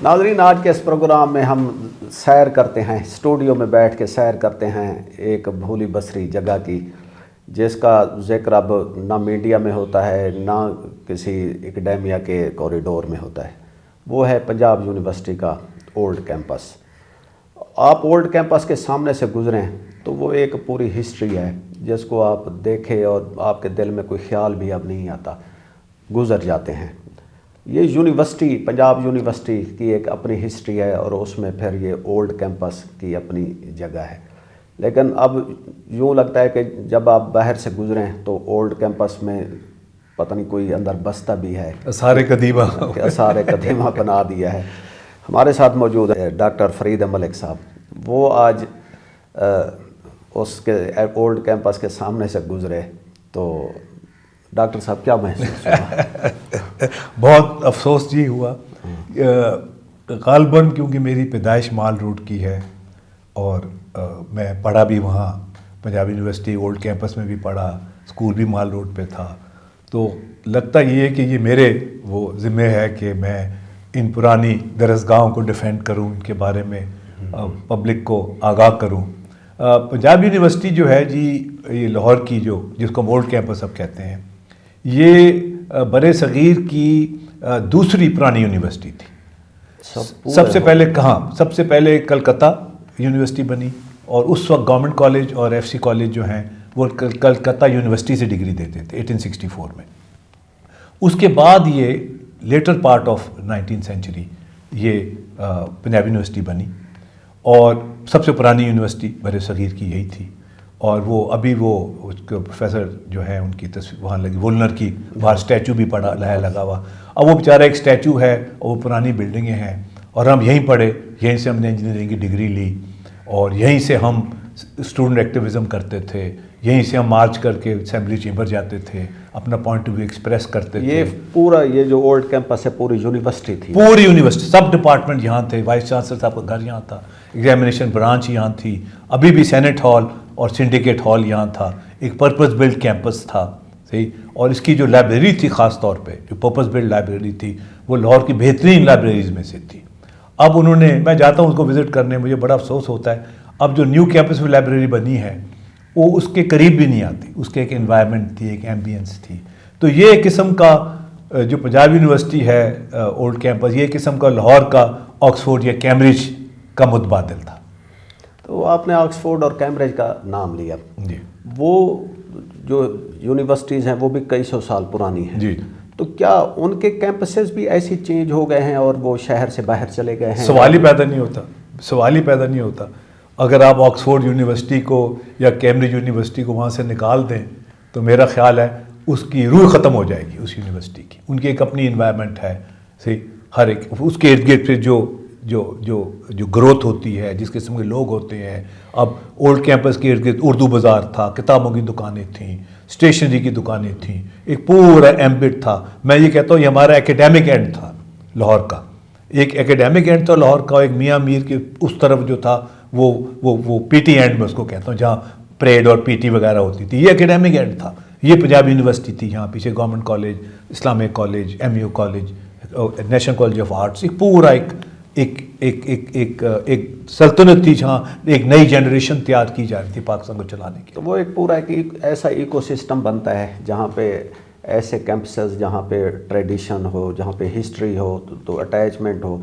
ناظرین، آج کے اس پروگرام میں ہم سیر کرتے ہیں، اسٹوڈیو میں بیٹھ کے سیر کرتے ہیں ایک بھولی بسری جگہ کی، جس کا ذکر اب نہ میڈیا میں ہوتا ہے نہ کسی اکیڈیمیا کے کوریڈور میں ہوتا ہے۔ وہ ہے پنجاب یونیورسٹی کا اولڈ کیمپس۔ آپ اولڈ کیمپس کے سامنے سے گزریں تو وہ ایک پوری ہسٹری ہے جس کو آپ دیکھیں اور آپ کے دل میں کوئی خیال بھی اب نہیں آتا، گزر جاتے ہیں۔ یہ یونیورسٹی، پنجاب یونیورسٹی کی ایک اپنی ہسٹری ہے اور اس میں پھر یہ اولڈ کیمپس کی اپنی جگہ ہے۔ لیکن اب یوں لگتا ہے کہ جب آپ باہر سے گزریں تو اولڈ کیمپس میں پتہ نہیں کوئی اندر بستہ بھی ہے، آثار قدیمہ آثار قدیمہ بنا دیا ہے۔ ہمارے ساتھ موجود ہے ڈاکٹر فرید ملک صاحب۔ وہ آج اس کے اولڈ کیمپس کے سامنے سے گزرے تو ڈاکٹر صاحب کیا محسوس ہوا؟ بہت افسوس جی ہوا، غالباً کیونکہ میری پیدائش مال روڈ کی ہے اور میں پڑھا بھی وہاں پنجاب یونیورسٹی اولڈ کیمپس میں بھی پڑھا، اسکول بھی مال روڈ پہ تھا، تو لگتا یہ ہے کہ یہ میرے وہ ذمہ ہے کہ میں ان پرانی درسگاہوں کو ڈیفینڈ کروں، ان کے بارے میں پبلک کو آگاہ کروں۔ پنجاب یونیورسٹی جو ہے جی، یہ لاہور کی جس کو اولڈ کیمپس اب کہتے ہیں، یہ بر صغیر کی دوسری پرانی یونیورسٹی تھی۔ سب سے پہلے سب سے پہلے کلکتہ یونیورسٹی بنی، اور اس وقت گورنمنٹ کالج اور ایف سی کالج جو ہیں وہ کلکتہ یونیورسٹی سے ڈگری دیتے تھے 1864 میں۔ اس کے بعد یہ لیٹر پارٹ آف 19 سینچری یہ پنجاب یونیورسٹی بنی، اور سب سے پرانی یونیورسٹی بر صغیر کی یہی تھی۔ اور وہ ابھی وہ پروفیسر جو ہیں ان کی تصویر وہاں لگی، وولنر کی باہر اسٹیچو بھی لگا ہوا۔ اب وہ بیچارہ ایک اسٹیچو ہے اور وہ پرانی بلڈنگیں ہیں، اور ہم یہیں پڑھے، یہیں سے ہم نے انجینئرنگ کی ڈگری لی، اور یہیں سے ہم اسٹوڈنٹ ایکٹیویزم کرتے تھے، یہیں سے ہم مارچ کر کے اسمبلی چیمبر جاتے تھے، اپنا پوائنٹ آف ویو ایکسپریس کرتے تھے۔ یہ پورا یہ جو اولڈ کیمپس ہے پوری یونیورسٹی تھی، پوری یونیورسٹی، سب ڈپارٹمنٹ یہاں تھے، وائس چانسلر صاحب کا گھر یہاں تھا، ایگزامینیشن برانچ یہاں تھی، ابھی بھی سینٹ ہال اور سنڈیکیٹ ہال یہاں تھا، ایک پرپز بلڈ کیمپس تھا، صحیح۔ اور اس کی جو لائبریری تھی خاص طور پہ جو پرپز بلڈ لائبریری تھی، وہ لاہور کی بہترین لائبریریز میں سے تھی۔ اب انہوں نے، میں جاتا ہوں اس کو وزٹ کرنے، مجھے بڑا افسوس ہوتا ہے، اب جو نیو کیمپس میں لائبریری بنی ہے وہ اس کے قریب بھی نہیں آتی، اس کے ایک انوائرمنٹ تھی، ایک ایمبینس تھی۔ تو یہ ایک قسم کا جو پنجاب یونیورسٹی ہے اولڈ کیمپس، یہ ایک قسم کا لاہور کا آکسفورڈ یا کیمبرج کا متبادل تھا۔ تو آپ نے آکسفورڈ اور کیمبرج کا نام لیا جی، وہ جو یونیورسٹیز ہیں وہ بھی کئی سو سال پرانی ہیں، جی، تو کیا ان کے کیمپسز بھی ایسی چینج ہو گئے ہیں اور وہ شہر سے باہر چلے گئے ہیں؟ سوال ہی پیدا نہیں ہوتا۔ اگر آپ آکسفورڈ یونیورسٹی کو یا کیمبرج یونیورسٹی کو وہاں سے نکال دیں تو میرا خیال ہے اس کی روح ختم ہو جائے گی اس یونیورسٹی کی۔ ان کی ایک اپنی انوائرمنٹ ہے، صحیح، ہر ایک اس کے ارد گرد پھر جو گروتھ ہوتی ہے، جس قسم کے لوگ ہوتے ہیں۔ اب اولڈ کیمپس کے ارد گرد اردو بازار تھا، کتابوں کی دکانیں تھیں، اسٹیشنری کی دکانیں تھیں، ایک پورا ایمبٹ تھا۔ میں یہ کہتا ہوں یہ ہمارا ایکیڈیمک اینڈ تھا لاہور کا، ایک ایکیڈیمک اینڈ تھا لاہور کا، ایک میاں میر کے اس طرف جو تھا وہ پی ٹی اینڈ میں اس کو کہتا ہوں، جہاں پریڈ اور پی ٹی وغیرہ ہوتی تھی، یہ ایکیڈیمک اینڈ تھا۔ یہ پنجاب یونیورسٹی تھی، یہاں پیچھے government college, Islamic college, M U college, national college of arts, ایک پورا ایک سلطنت تھی جہاں ایک نئی جنریشن تیار کی جا رہی تھی پاکستان کو چلانے کی۔ تو وہ ایک پورا ایک ایسا ایکو سسٹم بنتا ہے جہاں پہ ایسے کیمپسز جہاں پہ ٹریڈیشن ہو، جہاں پہ ہسٹری ہو، تو اٹیچمنٹ ہو،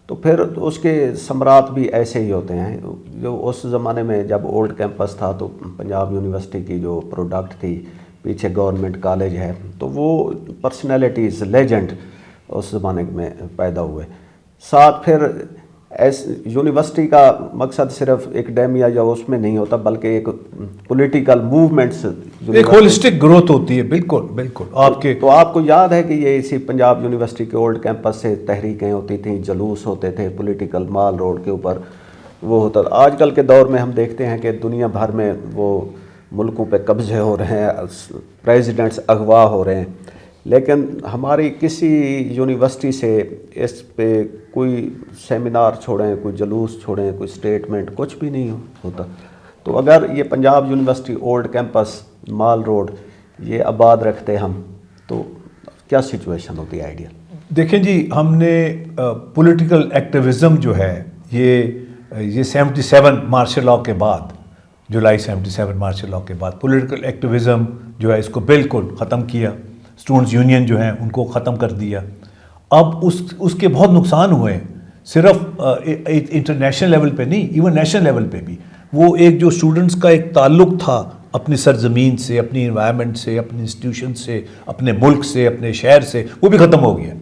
تو پھر اس کے ثمرات بھی ایسے ہی ہوتے ہیں۔ جو اس زمانے میں جب اولڈ کیمپس تھا تو پنجاب یونیورسٹی کی جو پروڈکٹ تھی، پیچھے گورنمنٹ کالج ہے، تو وہ پرسنالٹیز، لیجنڈ اس زمانے میں پیدا ہوئے۔ ساتھ پھر یونیورسٹی کا مقصد صرف ایکڈیمیا یا اس میں نہیں ہوتا بلکہ ایک پولیٹیکل موومنٹس، ایک ہولسٹک گروتھ ہوتی ہے۔ بالکل بالکل آپ کے تو آپ کو یاد ہے کہ یہ اسی پنجاب یونیورسٹی کے اولڈ کیمپس سے تحریکیں ہوتی تھیں، جلوس ہوتے تھے، پولیٹیکل مال روڈ کے اوپر وہ ہوتا تھا۔ آج کل کے دور میں ہم دیکھتے ہیں کہ دنیا بھر میں وہ ملکوں پہ قبضے ہو رہے ہیں، پریزیڈنٹس اغوا ہو رہے ہیں، لیکن ہماری کسی یونیورسٹی سے اس پہ کوئی سیمینار چھوڑیں، کوئی جلوس چھوڑیں، کوئی اسٹیٹمنٹ، کچھ بھی نہیں ہوتا۔ تو اگر یہ پنجاب یونیورسٹی اولڈ کیمپس مال روڈ یہ آباد رکھتے ہم تو کیا سچویشن ہوتی ہے آئیڈیل؟ دیکھیں جی، ہم نے پولیٹیکل ایکٹیویزم جو ہے یہ 77 مارشل لاء کے بعد، جولائی 77 مارشل لاء کے بعد پولیٹیکل ایکٹیویزم جو ہے اس کو بالکل ختم کیا. اسٹوڈنٹس یونین جو ہیں ان کو ختم کر دیا. اب اس کے بہت نقصان ہوئے ہیں، صرف انٹرنیشنل لیول پہ نہیں، ایون نیشنل لیول پہ بھی. وہ ایک جو اسٹوڈنٹس کا ایک تعلق تھا اپنی سرزمین سے، اپنی انوائرمنٹ سے، اپنی انسٹیٹیوشن سے، اپنے ملک سے، اپنے شہر سے، وہ بھی ختم ہو گیا.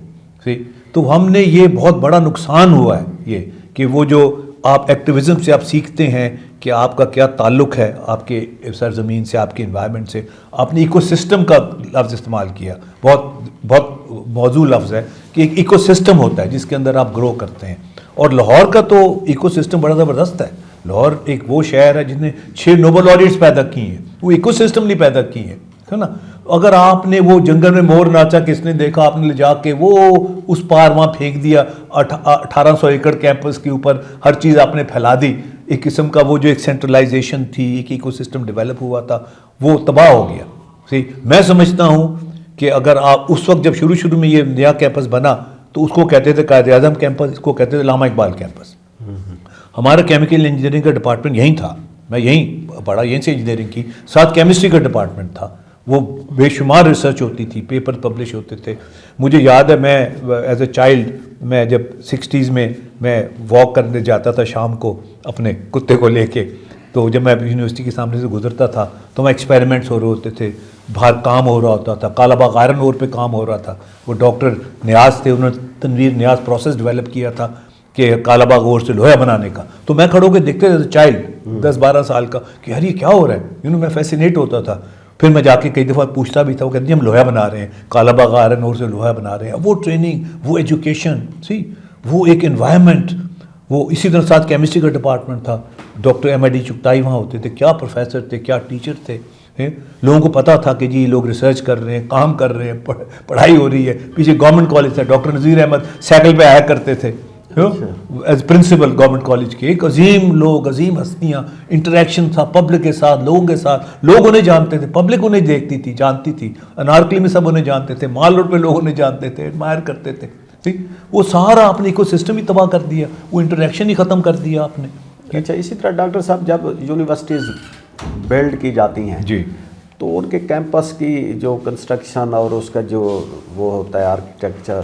تو ہم نے یہ بہت بڑا نقصان ہوا ہے یہ کہ وہ جو آپ ایکٹیویزم سے آپ سیکھتے ہیں کہ آپ کا کیا تعلق ہے آپ کے سرزمین سے، آپ کے انوائرمنٹ سے. آپ نے ایکو سسٹم کا لفظ استعمال کیا، بہت موضوع لفظ ہے کہ ایک ایکو سسٹم ہوتا ہے جس کے اندر آپ گرو کرتے ہیں. اور لاہور کا تو ایکو سسٹم بڑا زبردست ہے. لاہور ایک وہ شہر ہے جس نے 6 نوبل لاریٹس پیدا کی ہیں، وہ ایکو سسٹم نہیں پیدا کی ہیں، ہے نا. اگر آپ نے وہ جنگل میں مور ناچا کس نے دیکھا، آپ نے لے جا کے وہ اس پار وہاں پھینک دیا 1800 ایکڑ کیمپس کے اوپر، ہر چیز آپ نے پھیلا دی. ایک قسم کا وہ جو ایک سینٹرلائزیشن تھی، ایک ایکو سسٹم ڈیولپ ہوا تھا، وہ تباہ ہو گیا. میں سمجھتا ہوں کہ اگر آپ اس وقت جب شروع میں یہ نیا کیمپس بنا تو اس کو کہتے تھے قائد اعظم کیمپس، اس کو کہتے تھے علامہ اقبال کیمپس. ہمارا کیمیکل انجینئرنگ کا ڈپارٹمنٹ یہیں تھا، میں یہیں پڑھا، یہیں سے انجینئرنگ کی. ساتھ کیمسٹری کا ڈپارٹمنٹ تھا، وہ بے شمار ریسرچ ہوتی تھی، پیپر پبلش ہوتے تھے. مجھے یاد ہے میں ایز اے چائلڈ، میں جب 60s میں واک کرنے جاتا تھا شام کو اپنے کتے کو لے کے، تو جب میں یونیورسٹی کے سامنے سے گزرتا تھا تو وہاں ایکسپیریمنٹس ہو رہے ہوتے تھے، باہر کام ہو رہا ہوتا تھا. کالا باغ آئرن اور پہ کام ہو رہا تھا. وہ ڈاکٹر نیاز تھے، انہوں نے تنویر نیاز پروسیس ڈیولپ کیا تھا کہ کالا باغ اور سے لوہا بنانے کا. تو میں کھڑوں کے دیکھتے تھے چائلڈ 10-12 سال کا کہ یار یہ کیا ہو رہا ہے، میں فیسینیٹ ہوتا تھا. پھر میں جا کے کئی دفعہ پوچھتا بھی تھا، وہ کہتے ہیں ہم لوہا بنا رہے ہیں، کالا باغ آئرن اور سے لوہا بنا رہے ہیں. وہ ٹریننگ، وہ ایجوکیشن، وہ ایک انوائرمنٹ، وہ اسی طرح ساتھ کیمسٹری کا ڈپارٹمنٹ تھا. ڈاکٹر ایم ڈی چغتائی وہاں ہوتے تھے. کیا پروفیسر تھے، کیا ٹیچر تھے. لوگوں کو پتا تھا کہ جی لوگ ریسرچ کر رہے ہیں، کام کر رہے ہیں، پڑھائی ہو رہی ہے. پیچھے گورنمنٹ کالج تھا، ڈاکٹر نذیر احمد سائیکل پہ آیا کرتے تھے ایز پرنسپل گورنمنٹ کالج کے. ایک عظیم لوگ، عظیم ہستیاں، انٹریکشن تھا پبلک کے ساتھ، لوگوں کے ساتھ. لوگ انہیں جانتے تھے، پبلک انہیں دیکھتی تھی، جانتی تھی. انارکلی میں سب انہیں جانتے تھے، مال روڈ پہ لوگ انہیں جانتے تھے، ایڈمائر کرتے تھے. وہ سارا آپ نے ایکو سسٹم ہی تباہ کر دیا، وہ انٹریکشن ہی ختم کر دیا آپ نے. اچھا، اسی طرح ڈاکٹر صاحب جب یونیورسٹیز بلڈ کی جاتی ہیں جی، تو ان کے کیمپس کی جو کنسٹرکشن اور اس کا جو وہ ہوتا ہے آرکیٹیکچر،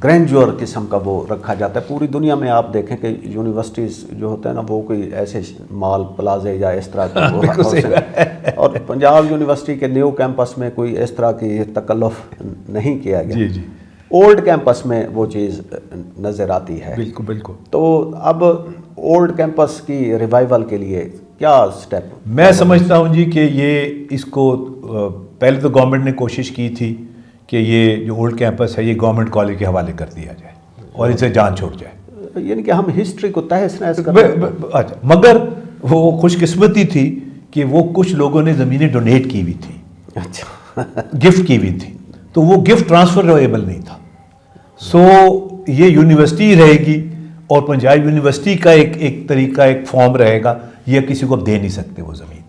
گرینڈیور قسم کا وہ رکھا جاتا ہے. پوری دنیا میں آپ دیکھیں کہ یونیورسٹیز جو ہوتا ہے نا وہ کوئی ایسے مال پلازے یا اس طرح کے اور پنجاب یونیورسٹی کے نیو کیمپس میں کوئی اس طرح کی تکلف نہیں کیا گیا. جی جی، اولڈ کیمپس میں وہ چیز نظر آتی ہے. بالکل بالکل. تو اب اولڈ کیمپس کی ریوائول کے لیے کیا سٹیپ؟ میں سمجھتا ہوں جی کہ یہ اس کو پہلے تو گورنمنٹ نے کوشش کی تھی کہ یہ جو اولڈ کیمپس ہے یہ گورنمنٹ کالج کے حوالے کر دیا جائے اور اسے جان چھوڑ جائے. یعنی کہ ہم ہسٹری کو تہس نہس کر رہے ہیں. اچھا، مگر وہ خوش قسمتی تھی کہ وہ کچھ لوگوں نے زمینیں ڈونیٹ کی ہوئی تھی، اچھا، گفٹ کی ہوئی تھی، تو وہ گفٹ ٹرانسفریبل نہیں تھا. سو یہ یونیورسٹی رہے گی اور پنجاب یونیورسٹی کا ایک طریقہ، ایک فارم رہے گا، یہ کسی کو دے نہیں سکتے وہ زمین.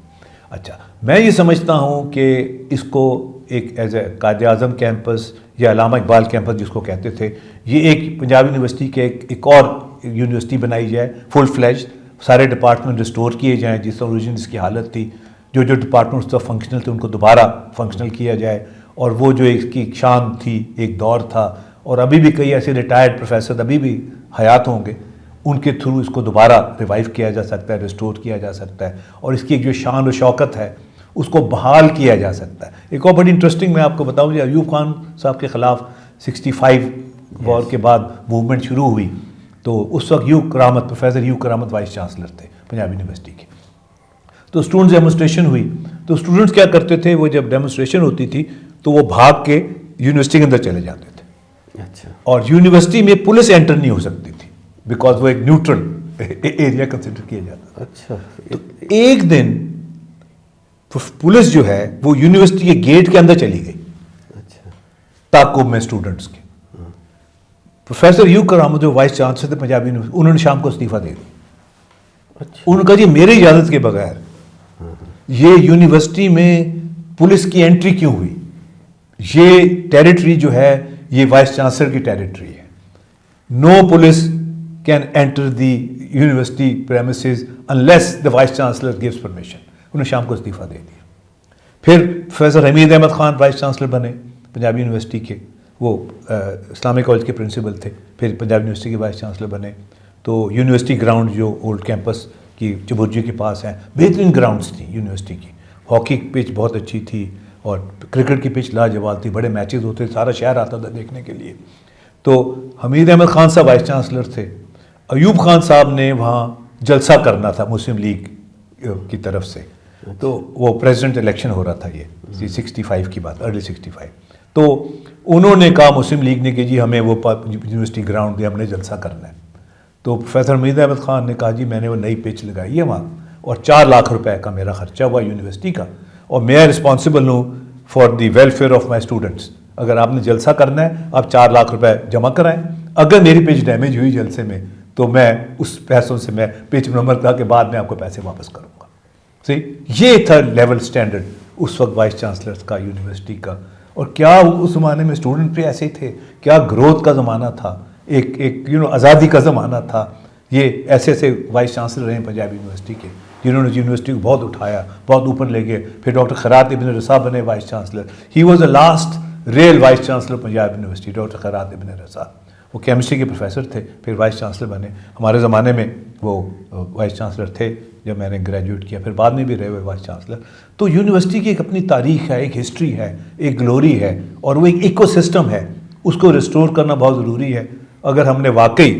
اچھا، میں یہ سمجھتا ہوں کہ اس کو ایک as a Quaid Azam campus یا علامہ اقبال کیمپس جس کو کہتے تھے، یہ ایک پنجاب یونیورسٹی کے ایک اور یونیورسٹی بنائی جائے فل فلیج. سارے ڈپارٹمنٹ ریسٹور کیے جائیں جس طرح اوریجن اس کی حالت تھی. جو ڈپارٹمنٹ اس طرح فنکشنل تھے ان کو دوبارہ فنکشنل کیا جائے. اور وہ جو اس کی شان تھی، ایک دور تھا، اور ابھی بھی کئی ایسے ریٹائرڈ پروفیسر ابھی بھی حیات ہوں گے، ان کے تھرو اس کو دوبارہ ریوائیو کیا جا سکتا ہے، ریسٹور کیا جا سکتا ہے، اور اس کی ایک جو شان و شوکت ہے اس کو بحال کیا جا سکتا ہے. ایک اور بڑی انٹرسٹنگ میں آپ کو بتاؤں جی، ایوب خان صاحب کے خلاف 65 وار کے بعد موومنٹ شروع ہوئی تو اس وقت پروفیسر یو کرامت وائس چانسلر تھے پنجاب یونیورسٹی کے. تو اسٹوڈنٹس ڈیمونسٹریشن ہوئی تو اسٹوڈنٹس کیا کرتے تھے، وہ جب ڈیمونسٹریشن ہوتی تھی تو وہ بھاگ کے یونیورسٹی کے اندر چلے جاتے تھے. اچھا، اور یونیورسٹی میں پولیس انٹر نہیں ہو سکتی تھی بیکاز وہ ایک نیوٹرل ایریا کنسیڈر کیا جاتا تھا. اچھا، تو ایک دن پولیس جو ہے وہ یونیورسٹی کے گیٹ کے اندر چلی گئی اچھا، تعاقب میں اسٹوڈنٹس کے. پروفیسر یو کرامت جو وائس چانسلر تھے پنجاب یونیورسٹی، انہوں نے شام کو استعفیٰ دے دیا. انہوں نے کہا جی میری اجازت کے بغیر یہ یونیورسٹی میں پولیس کی انٹری کیوں ہوئی؟ یہ ٹیریٹری جو ہے یہ وائس چانسلر کی ٹیریٹری ہے. No police can enter the university premises unless the vice chancellor gives permission. انہوں نے شام کو استعفیٰ دے دیا. پھر professor Hameed Ahmad Khan vice chancellor بنے پنجاب یونیورسٹی کے, وہ اسلامک کالج کے پرنسپل تھے, پھر پنجاب یونیورسٹی کے وائس چانسلر بنے. تو یونیورسٹی گراؤنڈ جو اولڈ کیمپس کی چبرجی کے پاس ہیں, بہترین گراؤنڈز تھیں یونیورسٹی کی. ہاکی پچ بہت اچھی تھی اور کرکٹ کی پچ لاجواب تھی, بڑے میچز ہوتے تھے, سارا شہر آتا تھا دیکھنے کے لیے. تو حمید احمد خان صاحب وائس چانسلر تھے. ایوب خان صاحب نے وہاں جلسہ کرنا تھا مسلم لیگ کی طرف سے, تو وہ پریزیڈنٹ الیکشن ہو رہا تھا, یہ 65 کی بات, ارلی 65. تو انہوں نے کہا مسلم لیگ نے کہ جی ہمیں وہ یونیورسٹی گراؤنڈ دے, ہم نے جلسہ کرنا ہے. تو پروفیسر حمید احمد خان نے کہا جی میں نے وہ نئی پچ لگائی ہے وہاں, اور 4 لاکھ روپے کا میرا خرچہ ہوا یونیورسٹی کا, اور میں رسپانسبل ہوں for the welfare of my students. اگر آپ نے جلسہ کرنا ہے آپ 4 لاکھ روپے جمع کرائیں. اگر میری پچ ڈیمیج ہوئی جلسے میں تو میں اس پیسوں سے میں پچ مرمت کر کے بعد میں آپ کو پیسے واپس کروں گا. یہ تھا لیول سٹینڈرڈ اس وقت وائس چانسلر کا یونیورسٹی کا. اور کیا اس زمانے میں اسٹوڈنٹ بھی ایسے تھے, کیا گروتھ کا زمانہ تھا, ایک آزادی کا زمانہ تھا. یہ ایسے ایسے وائس چانسلر رہے ہیں پنجاب یونیورسٹی کے جنہوں نے یونیورسٹی کو بہت اٹھایا, بہت اوپر لے گئے. پھر ڈاکٹر خیرات ابن رضا بنے vice chancellor. He was the last real vice chancellor Punjab university, doctor خیرات ابن رضا. وہ کیمسٹری کے پروفیسر تھے, پھر وائس چانسلر بنے. ہمارے زمانے میں وہ وائس چانسلر تھے جب میں نے گریجویٹ کیا, پھر بعد میں بھی رہے ہوئے وائس چانسلر. تو یونیورسٹی کی ایک اپنی تاریخ ہے, ایک ہسٹری ہے, ایک گلوری ہے, اور وہ ایک ایکو سسٹم ہے. اس کو ریسٹور کرنا بہت ضروری ہے اگر ہم نے واقعی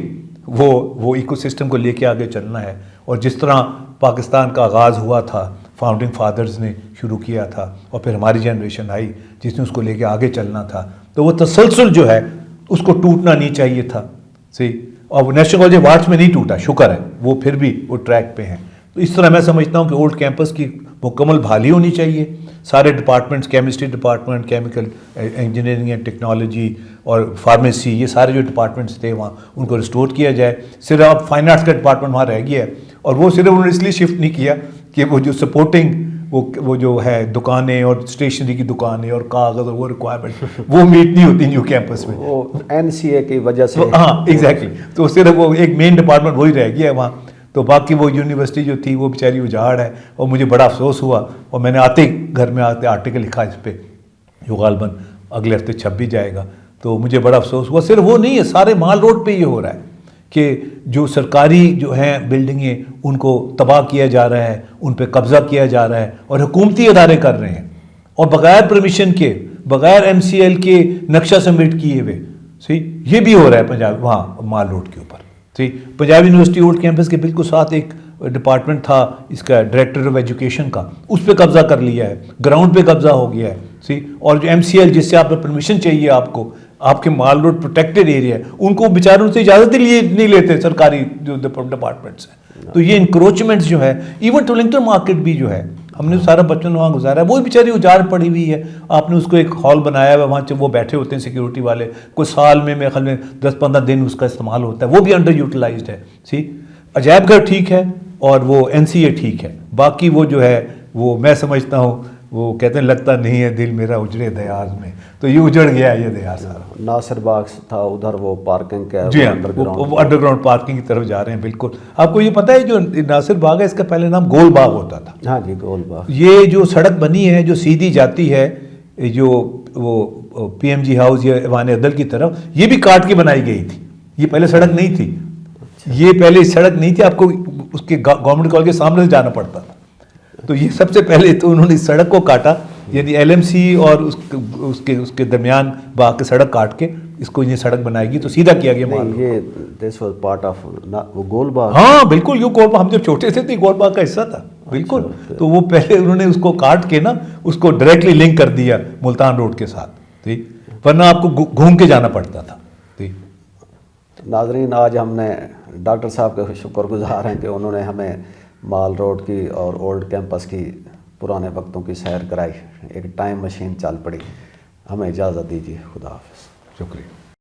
وہ ایکو سسٹم کو لے کے آگے چلنا ہے. اور جس طرح پاکستان کا آغاز ہوا تھا, فاؤنڈنگ فادرز نے شروع کیا تھا, اور پھر ہماری جنریشن آئی جس نے اس کو لے کے آگے چلنا تھا, تو وہ تسلسل جو ہے اس کو ٹوٹنا نہیں چاہیے تھا. اور وہ نیشنل کالج وارڈس میں نہیں ٹوٹا, شکر ہے, وہ پھر بھی وہ ٹریک پہ ہیں. تو اس طرح میں سمجھتا ہوں کہ اولڈ کیمپس کی مکمل بحالی ہونی چاہیے. سارے departments, chemistry department, chemical engineering and technology اور فارمیسی, یہ سارے جو ڈپارٹمنٹس تھے وہاں ان کو ریسٹور کیا جائے. صرف اب فائن آرٹس کا ڈپارٹمنٹ وہاں رہ گیا ہے, اور وہ صرف انہوں نے اس لیے شفٹ نہیں کیا کہ وہ جو سپورٹنگ وہ جو ہے دکانیں اور اسٹیشنری کی دکانیں اور کاغذ اور وہ ریکوائرمنٹ وہ میٹ نہیں ہوتی نیو کیمپس میں, وہ NCA کی وجہ سے. ہاں ایگزیکٹلی. تو صرف وہ ایک مین ڈپارٹمنٹ وہی رہ گیا ہے وہاں. تو باقی وہ یونیورسٹی جو تھی وہ بیچاری اجاڑ ہے. اور مجھے بڑا افسوس ہوا, اور میں نے آتے گھر میں آتے آرٹیکل لکھا اس پہ جو غالباً اگلے ہفتے چھپ بھی جائے گا. تو مجھے بڑا افسوس ہوا. صرف وہ نہیں ہے, سارے مال روڈ پہ یہ ہو رہا ہے کہ جو سرکاری جو ہیں بلڈنگیں ان کو تباہ کیا جا رہا ہے, ان پہ قبضہ کیا جا رہا ہے, اور حکومتی ادارے کر رہے ہیں, اور بغیر پرمیشن کے, بغیر MCL کے نقشہ سبمٹ کیے ہوئے. یہ بھی ہو رہا ہے پنجاب وہاں مال روڈ کے اوپر. پنجاب یونیورسٹی اولڈ کیمپس کے بالکل ساتھ ایک ڈپارٹمنٹ تھا اس کا ڈائریکٹر آف ایجوکیشن کا, اس پہ قبضہ کر لیا ہے, گراؤنڈ پہ قبضہ ہو گیا ہے. اور جو MCL جس سے آپ کو پرمیشن چاہیے, آپ کو آپ کے مال روڈ پروٹیکٹڈ ایریا ہے, ان کو بیچاروں سے اجازت ہی لیے نہیں لیتے سرکاری جو ڈپارٹمنٹس ہیں. تو یہ انکروچمنٹس جو ہے, ایون ٹولنگٹن مارکیٹ بھی جو ہے, ہم نے سارا بچپن وہاں گزارا ہے, وہ بیچاری اجاڑ پڑی ہوئی ہے. آپ نے اس کو ایک ہال بنایا ہوا ہے, وہاں وہ بیٹھے ہوتے ہیں سیکیورٹی والے, کوئی سال میں میرے خیال میں 10-15 دن اس کا استعمال ہوتا ہے, وہ بھی انڈر یوٹیلائزڈ ہے. عجائب گھر ٹھیک ہے اور وہ NCA ٹھیک ہے, باقی وہ جو ہے وہ میں سمجھتا ہوں وہ کہتے ہیں لگتا نہیں ہے دل میرا اجڑے دیار میں, تو یہ اجڑ گیا ہے یہ دیار سارا. ناصر باغ تھا ادھر, وہ پارکنگ کا, جی ہاں, وہ انڈر گراؤنڈ پارکنگ کی طرف جا رہے ہیں. بالکل. آپ کو یہ پتہ ہے جو ناصر باغ ہے اس کا پہلے نام گول باغ ہوتا تھا. ہاں جی, گول باغ. یہ جو سڑک بنی ہے جو سیدھی جاتی ہے جو وہ PMG ہاؤس یا ایوان عدل کی طرف, یہ بھی کاٹ کے بنائی گئی تھی. یہ پہلے سڑک نہیں تھی, یہ پہلے سڑک نہیں تھی, آپ کو اس کے گورنمنٹ کالج کے سامنے سے جانا پڑتا تھا. تو یہ سب سے پہلے تو انہوں نے اس سڑک کو کاٹا, یعنی LMC اور اس کے درمیان باغ کی سڑک کاٹ کے اس کو یہ سڑک بنائے گی, تو سیدھا کیا گیا مال. یہ دس واز پارٹ آف وہ گول باغ. ہاں بالکل, یہ گول باغ ہم جب چھوٹے تھے تو یہ گول باغ کا حصہ تھا. بالکل. تو وہ پہلے انہوں نے اس کو کاٹ کے نا اس کو ڈائریکٹلی لنک کر دیا ملتان روڈ کے ساتھ, ورنہ آپ کو گھوم کے جانا پڑتا تھا. ناظرین, آج ہم نے ڈاکٹر صاحب کے شکر گزار ہیں کہ انہوں نے ہمیں مال روڈ کی اور اولڈ کیمپس کی پرانے وقتوں کی سیر کرائی. ایک ٹائم مشین چل پڑی. ہمیں اجازت دیجیے. خدا حافظ. شکریہ.